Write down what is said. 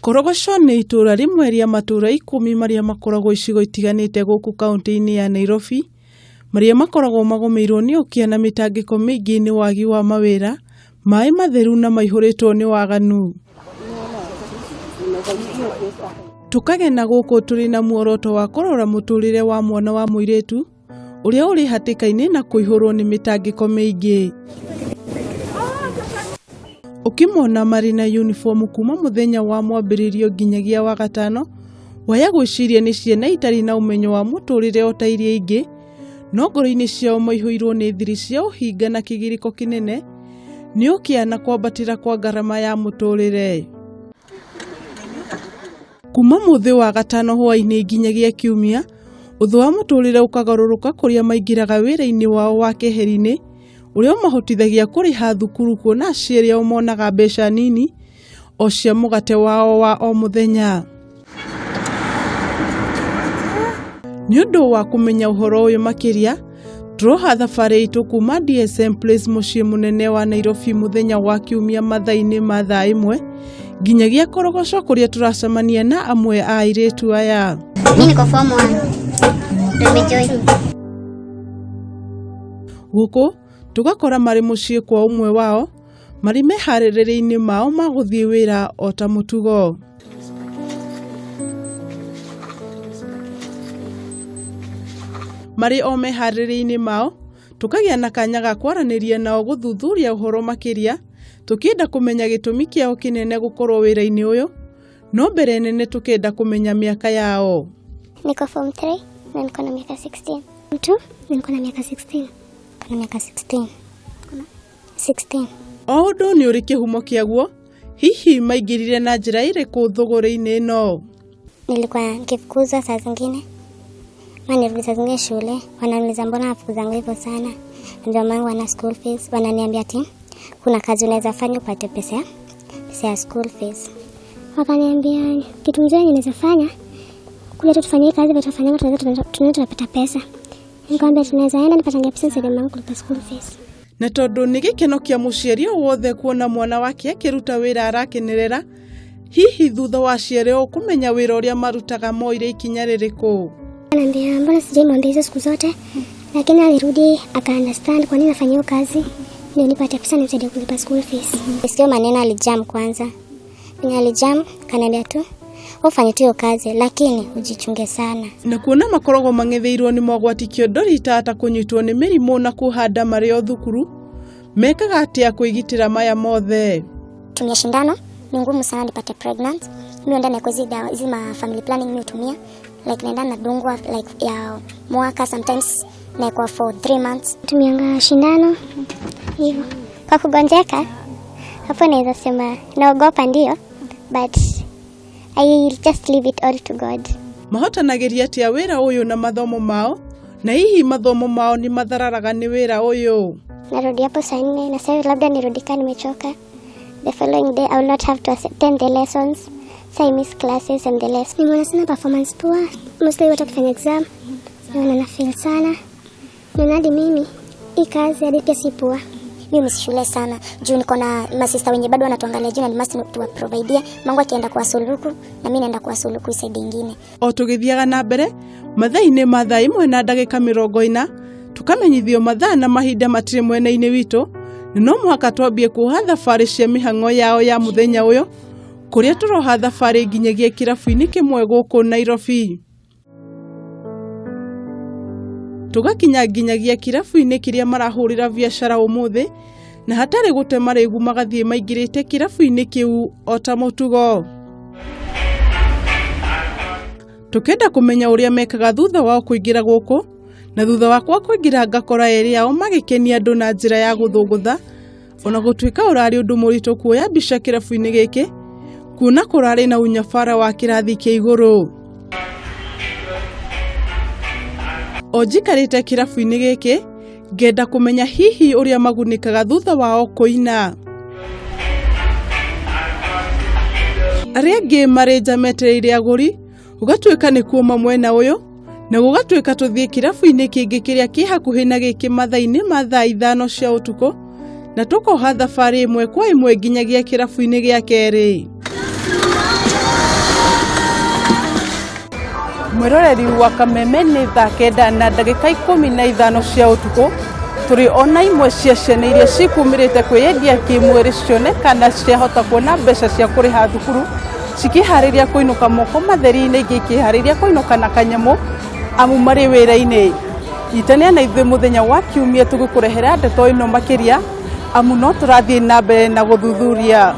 Korogocho nĩ itura rimwe ria matura 10 maria makoragwo icigo itiganĩte gũkũ kaunti-inĩ ya Nairobi, maria makoragwo magomeirwo nĩ Ukia na mĩtangĩko mĩingĩ nĩ wagi wa mawĩra, maĩ matheru na maihũrĩtwo nĩ waganu. Tukagena gũkũ tũrĩ na muoroto wa kũrora muturire wa mwana wa mũiritu ũrĩa ũrĩ hatĩka-inĩ na kũihũrwo nĩ mĩtangĩko mĩingĩ. Ukimona marĩ na uniform kuma mũthenya wa mwambĩrĩrio nginyagia wa gatano, waya gwĩciria nĩ ciana itarĩ na ũmenyo wa muturire o ta iria ingĩ, no ngoro-inĩ ciao maihũirwo nĩ thiri cia ũhinga na kĩgirĩko kĩnene nĩ Ukia na kwambatĩra kwa ngarama ya muturire. Kuma mũthĩ wa gatano hwaĩ-inĩ nginyagia kiumia, ũthũ wa muturire ũkagarũrũka kũrĩa maingĩraga wĩra-inĩ wao wa keheri-inĩ ũrĩa ũmahotithagia kũrĩha thukuru kuona aciari ao monaga mbeca nini o cia mũgate wao wa o mũthenya. Nĩ ũndũ wa kũmenya ũhoro ũyũ makĩria, tũroha thabarĩ itũ kuma DSM Place mũciĩ mũnene wa Nairobi mũthenya wa kiumia mathaa-inĩ ma thaa 1 nginyagia Korogocho kũrĩa tũracemania na amwe a airitu aya. Mimi niko form 1. Nimejoin. Gũkũ tugakora marĩ mũciĩ kwa ũmwe wao, marĩ meharĩrĩria-inĩ mao ma gũthiĩ wĩra o ta mũtugo. Marĩ o meharĩrĩria-inĩ mao, tukagĩa na kanya ga kwaranĩria nao gũthuthuria ũhoro makĩria, tukĩenda kũmenya gĩtũmi kĩao kĩnene gũkorwo wĩra-inĩ ũyũ, no mbere nene tukĩenda kũmenya mĩaka yao. Niko form 3 na niko na miaka 16. Mtu niko na miaka 16. Kana miaka 16. 16. O ũndũ nĩ ũrĩ kĩhumo kĩaguo, hihi maingĩrire na njĩra ĩrĩkũ thũgũrĩ-inĩ ĩno? Nilikuwa nikifukuzwa saa zingine. Nirudi saa zingine shule, wananiuliza mbona nafukuzanga hivyo sana. Ndio maana wana school fees, wananiambia ati kuna kazi unaweza fanya upate pesa ya school fees. Wakaniambia kitu mzuri ninaweza fanya, kuja tu tufanyie kazi tutafanya tunapata pesa. Nikamwambia tunaweza enda nipate pesa zaidi ya kulipa school fees. Na tondũ nĩ gĩkeno kĩa muciari wothe kuona mwana wake akĩruta wĩra arakenerera, hihi thutha wa aciari kũmenya wĩra ũrĩa marutaga moire ikinya rĩrĩkũ? Ananiambia mbona sijaimwambia hizo siku zote, lakini alirudi aka-understand kwa nini nafanya hiyo kazi, ndio nipate pesa nisaidie kulipa school fees. Sio maneno alijam kwanza. Mimi alijam kananiambia tu ufanye tu hiyo kazi lakini ujichunge sana. Na kuona makorogo mang'etheirwo nĩ mogwati kĩondori itata kũnyitwo nĩ mĩrimũ na kũhanda marĩ o thukuru, mekaga atĩa kwĩgitĩra maya mothe? Tumia shindano, ni ngumu sana nipate pregnant. Mimi ndio nakozi dawa hizi ma family planning mimi hutumia, like naenda na dungwa like ya mwaka, sometimes na kwa for 3 months. Tumianga shindano hivyo. Kwa kugonjeka hapo naweza sema naogopa ndio, but I just leave it all to God. Mahotanagĩria atĩa wĩra ũyũ na mathomo mao, na hihi mathomo mao ni mathararaga nĩ wĩra ũyũ? Narudi hapo saa 4 na sasa labda nirudi kama nimechoka. The following day I will not have to attend the lessons. So I miss classes and the lessons. Nimeona sana performance poor. Mostly wata kufanya exam. Naona na feel sana. Nadi mimi hii kazi hadi pia si poor. Mimi msishule sana. Juu niko na masista wenye bado wanatuangalia juu na must to provide. Mangu akienda kwa suluku na mimi naenda kwa suluku side nyingine. O tũgĩthiaga na mbere, mathaa-inĩ ma thaa 1 na ndagĩka 40, tukamenyithio mathaa na mahinda matirĩ mwena-inĩ witũ, no mũhaka twambie kuoha thabarĩ cia mĩhang'o yao ya mũthenya ũyũ, kũrĩa tũroha thabarĩ nginyagia kĩrabu-inĩ kĩmwe gũkũ Nairobi. Tugakinya nginyagia kĩrabu-inĩ kĩrĩa marahũrĩra biacara ũmũthĩ, na hatarĩ gũte marĩgu magathiĩ maingĩrĩte kĩrabu-inĩ kĩu o ta mũtugo. Tukenda kũmenya ũrĩa mekaga thutha wao kũingĩra gũkũ, na thutha wakwa kũingĩra ngakora erĩ ao magĩkenia andũ na njĩra ya gũthũgũtha, ona gũtuĩka ũrarĩ ũndũ mũritũ kuoya mbica kĩrabu-inĩ gĩkĩ, kuona kũrarĩ na unyabara wa kĩrathi kĩa igũrũ. O njikarĩte kĩrabu-inĩ gĩkĩ, ngenda kũmenya hihi ũrĩa magunĩkaga thutha wao kũina. Arĩa angĩ marĩ nja metereire agũri, gũgatuĩka nĩ kuoma mwena ũyũ, na gũgatuĩka tũthiĩ kĩrabu-inĩ kĩngĩ kĩrĩa kĩ hakuhĩ na gĩkĩ mathaa-inĩ ma thaa 5 cia ũtukũ, na tukoha thabarĩ ĩmwe kwa ĩmwe nginyagia kĩrabu-inĩ gĩa kerĩ. Mwiroreri wa Kameme nĩ thaa 9:15 cia ũtukũ. Turi ona imwe cia ciana iria cikumirite kwiyendia kimwiri cionekana ciahota kuona mbeca cia kuriha thukuru cikihariria kuinuka moko matheri-ini igikihariria kuinuka na kanyamu amu mari wira-ini. Itania na ithuĩ muthenya wa kiumia tugukurehera ndeto ino makiria amu no turathie na mbere na guthuthuria.